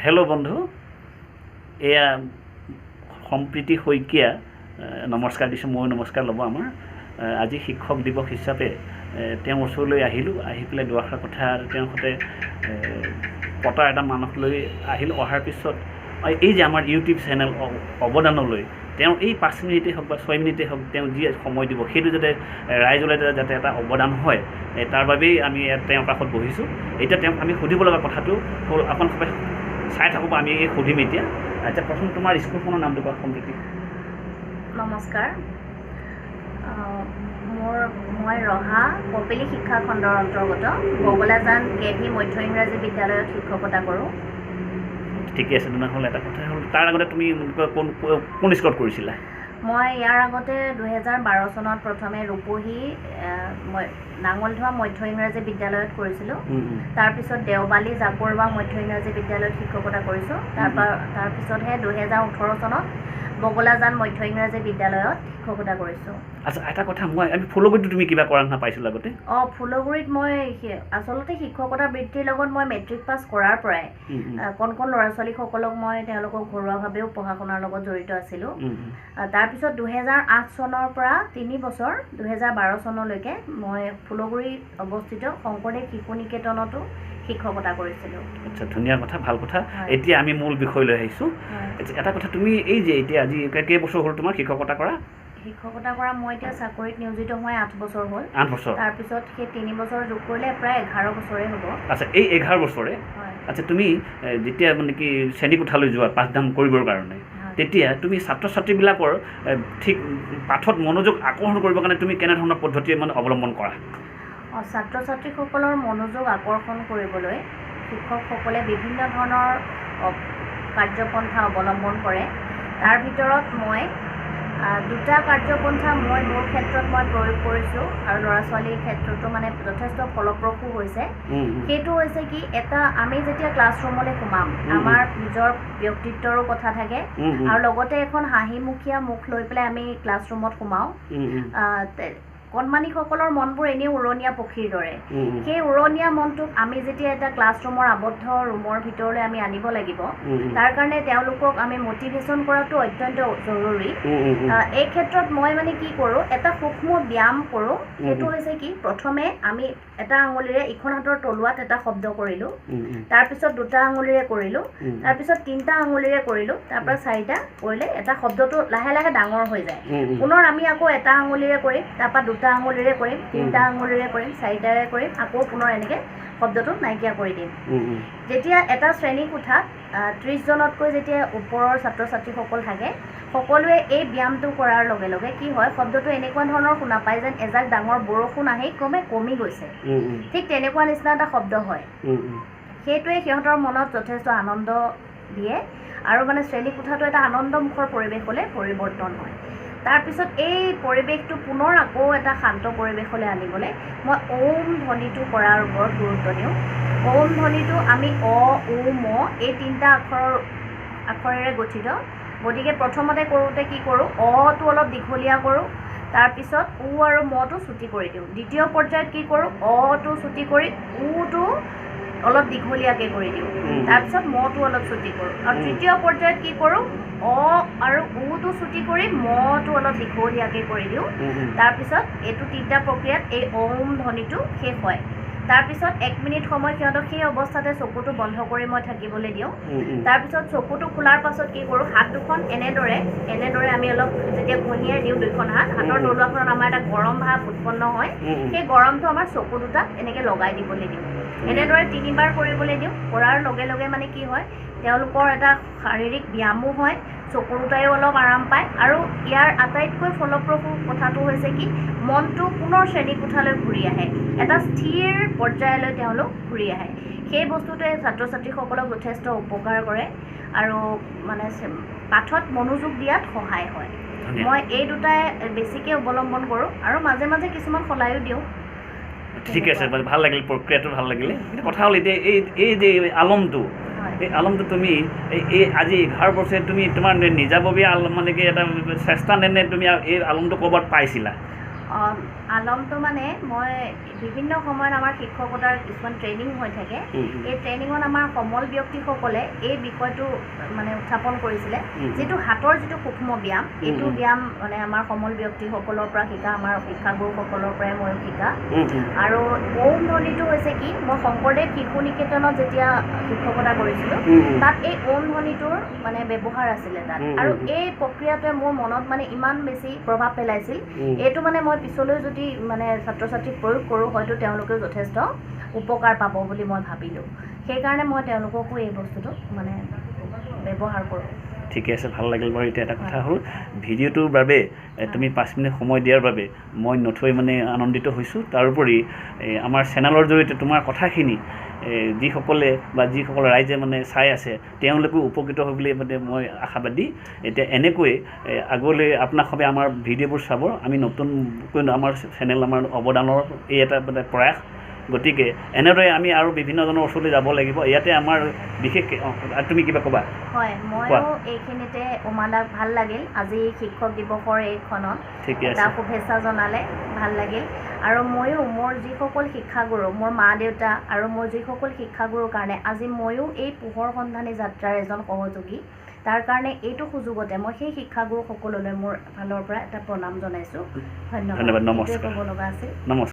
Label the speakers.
Speaker 1: Hello' বন্ধু, এয়া সম্প্ৰীতি শইকীয়া নমস্কাৰ দিছোঁ। ময়ো নমস্কাৰ ল'ব। আমাৰ আজি শিক্ষক দিৱস হিচাপে তেওঁৰ ওচৰলৈ আহিলোঁ। আহি পেলাই দুআষাৰ কথা তেওঁৰ সৈতে পতা এটা মানস লৈ আহিলোঁ। অহাৰ পিছত এই যে আমাৰ ইউটিউব চেনেল অৱদানলৈ তেওঁ এই 5 মিনিটেই হওক বা 6 মিনিটেই হওক তেওঁ যি সময় দিব, সেইটো যাতে ৰাইজলৈ যাতে এটা অৱদান হয়, তাৰ বাবেই আমি তেওঁৰ কাষত বহিছোঁ। এতিয়া তেওঁক আমি সুধিব লগা কথাটো হ'ল, আপোনালোকে চাই থাকোঁ বা আমি এই সুধিম এতিয়া। এতিয়া প্ৰথম তোমাৰ স্কুলখনৰ নামটো কোৱা। সম্প্ৰীতি।
Speaker 2: নমস্কাৰ, মই ৰহা কপিলী শিক্ষা খণ্ডৰ অন্তৰ্গত বগলাজান KV মধ্য ইংৰাজী বিদ্যালয়ত শিক্ষকতা কৰোঁ।
Speaker 1: ঠিকে আছে। তেনেহ'লে এটা কথা হ'ল, তাৰ আগতে তুমি কোন স্কুলত কৰিছিলা?
Speaker 2: মই ইয়াৰ আগতে 2012 চনত প্ৰথমে ৰূপহী নাঙলধোৱা মধ্য ইংৰাজী বিদ্যালয়ত কৰিছিলোঁ। তাৰপিছত দেওবালী জাকৰবা মধ্য ইংৰাজী বিদ্যালয়ত শিক্ষকতা কৰিছোঁ। তাৰপিছতহে 2018 চনত বগলাজান মধ্য ইংৰাজী বিদ্যালয়ত শিক্ষকতা কৰিছোঁ।
Speaker 1: আচ্ছা, এটা কথা, আমি ফুলগুৰিত তুমি কিবা কৰা না পাইছিলোঁ আগতে?
Speaker 2: ফুলগুৰিত মই আচলতে শিক্ষকতা বৃত্তিৰ লগত মই মেট্ৰিক পাছ কৰাৰ পৰাই কণ ল'ৰা ছোৱালীসকলক মই তেওঁলোকক ঘৰুৱাভাৱেও পঢ়া শুনাৰ লগত জড়িত আছিলোঁ। তাৰপিছত 2008 চনৰ পৰা 3 বছৰ 2012 চনলৈকে মই ফুলগুৰিত অৱস্থিত শংকৰদেৱ শিশু নিকেতনতো শিক্ষকতা কৰিছিলোঁ।
Speaker 1: আচ্ছা, ধুনীয়া কথা, ভাল কথা। এতিয়া আমি মূল বিষয়লৈ আহিছোঁ। এটা কথা, তুমি এই যে এতিয়া আজি কেইবছৰ হ'ল তোমাৰ শিক্ষকতা কৰা?
Speaker 2: শিক্ষকতা কৰা মই এতিয়া চাকৰিত নিয়োজিত হোৱাই 8 বছৰ হ'ল।
Speaker 1: 8 বছৰ।
Speaker 2: তাৰপিছত সেই 3 বছৰ যোগ কৰিলে প্ৰায় 11 বছৰেই হ'ব।
Speaker 1: আচ্ছা, এই 11 বছৰে। আচ্ছা, তুমি যেতিয়া মানে কি শ্ৰেণীকোঠালৈ যোৱা পাঠদান কৰিবৰ কাৰণে, তেতিয়া তুমি ছাত্ৰ ছাত্ৰীবিলাকৰ ঠিক পাঠত মনোযোগ আকৰ্ষণ কৰিবৰ কাৰণে তুমি কেনেধৰণৰ পদ্ধতি মানে অৱলম্বন কৰা?
Speaker 2: ছাত্ৰ ছাত্ৰীসকলৰ মনোযোগ আকৰ্ষণ কৰিবলৈ শিক্ষকসকলে বিভিন্ন ধৰণৰ কাৰ্যপন্থা অৱলম্বন কৰে। তাৰ ভিতৰত মই 2টা কাৰ্যপন্থা মোৰ ক্ষেত্ৰত মই প্ৰয়োগ কৰিছোঁ আৰু ল'ৰা ছোৱালীৰ ক্ষেত্ৰতো মানে যথেষ্ট ফলপ্ৰসূ হৈছে। সেইটো হৈছে কি, আমি যেতিয়া ক্লাছৰুমলৈ সোমাম, আমাৰ নিজৰ ব্যক্তিত্বৰো কথা থাকে আৰু লগতে এখন হাঁহিমুখীয়া মুখ লৈ পেলাই আমি ক্লাছৰুমত সোমাওঁ। কণমানিসকলৰ মনবোৰ এনেই উৰণীয়া পক্ষীৰ দৰে। সেই উৰণীয়া মনটোক আমি যেতিয়া এটা ক্লাছৰুমৰ আবদ্ধ ৰুমৰ ভিতৰলৈ আমি আনিব লাগিব, তাৰ কাৰণে তেওঁলোকক আমি মটিভেশ্যন কৰাটো অত্যন্ত জৰুৰী। এই ক্ষেত্ৰত মই মানে কি কৰোঁ, এটা সূক্ষ্ম ব্যায়াম কৰোঁ। সেইটো হৈছে কি, প্ৰথমে আমি এটা আঙুলিৰে ইখন হাতৰ তলুৱাত এটা শব্দ কৰিলোঁ, তাৰপিছত 2টা আঙুলিৰে কৰিলোঁ, তাৰপিছত 3টা আঙুলিৰে কৰিলোঁ, তাৰপৰা 4টা কৰিলে এটা শব্দটো লাহে লাহে ডাঙৰ হৈ যায়। পুনৰ আমি আকৌ এটা আঙুলিৰে কৰিম, তাৰপৰা 2টা আঙুলিৰে কৰিম, 3টা আঙুলিৰে কৰিম, 4টাৰে কৰিম, আকৌ পুনৰ এনেকৈ শব্দটো নাইকিয়া কৰি দিম। যেতিয়া এটা শ্ৰেণীকোঠাত 30 জনতকৈ যেতিয়া ওপৰৰ ছাত্ৰ ছাত্ৰীসকল থাকে, সকলোৱে এই ব্যায়ামটো কৰাৰ লগে লগে কি হয়, শব্দটো এনেকুৱা ধৰণৰ শুনা পায় যেন এজাক ডাঙৰ বৰষুণ আহি ক্ৰমে কমি গৈছে। ঠিক তেনেকুৱা নিচিনা এটা শব্দ হয়। সেইটোৱে সিহঁতৰ মনত যথেষ্ট আনন্দ দিয়ে আৰু মানে শ্ৰেণীকোঠাটো এটা আনন্দমুখৰ পৰিৱেশলৈ পৰিৱৰ্তন হয়। তাৰপিছত এই পৰিৱেশটো পুনৰ আকৌ এটা শান্ত পৰিৱেশলৈ আনিবলৈ মই ওম ধ্বনিটো কৰাৰ ওপৰত গুৰুত্ব দিওঁ। ওম ধ্বনিটো আমি অ, উ, ম এই 3টা আখৰেৰে গঠিত। গতিকে প্ৰথমতে কৰোঁতে কি কৰোঁ, অটো অলপ দীঘলীয়া কৰোঁ, তাৰপিছত উ আৰু মটো চুটি কৰি দিওঁ। দ্বিতীয় পৰ্যায়ত কি কৰোঁ, অটো চুটি কৰি উটো অলপ দীঘলীয়াকৈ কৰি দিওঁ, তাৰপিছত মটো অলপ চুটি কৰোঁ। আৰু তৃতীয় পৰ্যায়ত কি কৰোঁ, অ আৰু উটো চুটি কৰি মটো অলপ দীঘলীয়াকৈ কৰি দিওঁ। তাৰপিছত এইটো 3টা প্ৰক্ৰিয়াত এই ওম ধ্বনিটো শেষ হয়। তাৰপিছত 1 মিনিট সময় সিহঁতক সেই অৱস্থাতে চকুটো বন্ধ কৰি মই থাকিবলৈ দিওঁ। তাৰপিছত চকুটো খোলাৰ পাছত কি কৰোঁ, হাত দুখন এনেদৰে আমি অলপ যেতিয়া ঘঁহিয়াই দিওঁ, 2খন হাতৰ তলুৱাখনত আমাৰ এটা গৰম ভাৱ উৎপন্ন হয়। সেই গৰমটো আমাৰ চকু দুটাত এনেকৈ লগাই দিবলৈ দিওঁ। এনেদৰে 3 বাৰ কৰিবলৈ দিওঁ। কৰাৰ লগে লগে মানে কি হয়, তেওঁলোকৰ এটা শাৰীৰিক ব্যায়ামো হয়, চকু দুটায়ো অলপ আৰাম পায় আৰু ইয়াৰ আটাইতকৈ ফলপ্ৰসূ কথাটো হৈছে কি, মনটো পুনৰ শ্ৰেণীকোঠালৈ ঘূৰি আহে, এটা স্থিৰ পৰ্যায়লৈ তেওঁলোক ঘূৰি আহে। সেই বস্তুটোৱে ছাত্ৰ ছাত্ৰীসকলক যথেষ্ট উপকাৰ কৰে আৰু মানে পাঠত মনোযোগ দিয়াত সহায় হয়। মই এই 2টাই বেছিকৈ অৱলম্বন কৰোঁ আৰু মাজে মাজে কিছুমান সলায়ো দিওঁ।
Speaker 1: ঠিক আছে, ভাল লাগিল, প্ৰক্ৰিয়াটো ভাল লাগিলে। কিন্তু কথা হ'ল এতিয়া এই যে আলমটো, এই আলমটো তুমি এই আজি 11 বছৰে তুমি তোমাৰ নিজাববীয়া মানে কি এটা চেষ্টা নে তুমি এই আলমটো ক'ৰবাত পাইছিলা?
Speaker 2: আলমটো মানে মই বিভিন্ন সময়ত আমাৰ শিক্ষকতাৰ কিছুমান ট্ৰেইনিং হৈ থাকে এই ট্ৰেইনিঙত আমাৰ সমল ব্যক্তিসকলে এই বিষয়টো মানে উত্থাপন কৰিছিলে যিটো হাতৰ যিটো সূক্ষ্ম ব্যায়াম এইটো ব্যায়াম মানে আমাৰ সমল ব্যক্তিসকলৰ পৰা শিকা আমাৰ শিক্ষাগুৰুসকলৰ পৰাই মই শিকা আৰু ওম ধ্বনিটো হৈছে কি মই শংকৰদেৱ শিশু নিকেতনত যেতিয়া শিক্ষকতা কৰিছিলোঁ তাত এই ওম ধ্বনিটোৰ মানে ব্যৱহাৰ আছিলে তাত আৰু এই প্ৰক্ৰিয়াটোৱে মোৰ মনত মানে ইমান বেছি প্ৰভাৱ পেলাইছিল এইটো মানে মই পিছলৈ যদি মানে ছাত্ৰ ছাত্ৰীক প্ৰয়োগ কৰোঁ হয়তো তেওঁলোকেও যথেষ্ট উপকাৰ পাব বুলি মই ভাবিলোঁ সেইকাৰণে মই তেওঁলোককো এই বস্তুটো মানে ব্যৱহাৰ কৰোঁ
Speaker 1: ঠিকে আছে ভাল লাগিল বাৰু এতিয়া এটা কথা হ'ল ভিডিঅ'টোৰ বাবে তুমি 5 মিনিট সময় দিয়াৰ বাবে মই নথৈ মানে আনন্দিত হৈছোঁ তাৰোপৰি আমাৰ চেনেলৰ জৰিয়তে তোমাৰ কথাখিনি যিসকলে বা যিসকল ৰাইজে মানে চাই আছে তেওঁলোকো উপকৃত হ'ব বুলি মানে মই আশাবাদী এতিয়া এনেকৈ আগলৈ আপোনাক সবে আমাৰ ভিডিঅ'বোৰ চাব আমি নতুনকৈ আমাৰ চেনেল আমাৰ অৱদানৰ এই এটা মানে প্ৰয়াস গতিকে এনেদৰে আমি আৰু বিভিন্নজনৰ ওচৰলৈ যাব লাগিব ইয়াতে আমাৰ বিশেষ তুমি কিবা ক'বা
Speaker 2: হয় ময়ো এইখিনিতে উমাদাক ভাল লাগিল আজি শিক্ষক দিৱসৰ এইখনত এটা শুভেচ্ছা জনালে ভাল লাগিল আৰু ময়ো মোৰ যিসকল শিক্ষাগুৰু মোৰ মা দেউতা আৰু মোৰ যিসকল শিক্ষাগুৰুৰ কাৰণে আজি ময়ো এই পোহৰ সন্ধানী যাত্ৰাৰ এজন সহযোগী তাৰ কাৰণে এইটো সুযোগতে মই সেই শিক্ষাগুৰুসকললৈ মোৰ ফালৰ পৰা এটা প্ৰণাম জনাইছোঁ ধন্যবাদ
Speaker 1: নমস্কাৰ
Speaker 2: ক'ব লগা আছিল
Speaker 1: নমস্কাৰ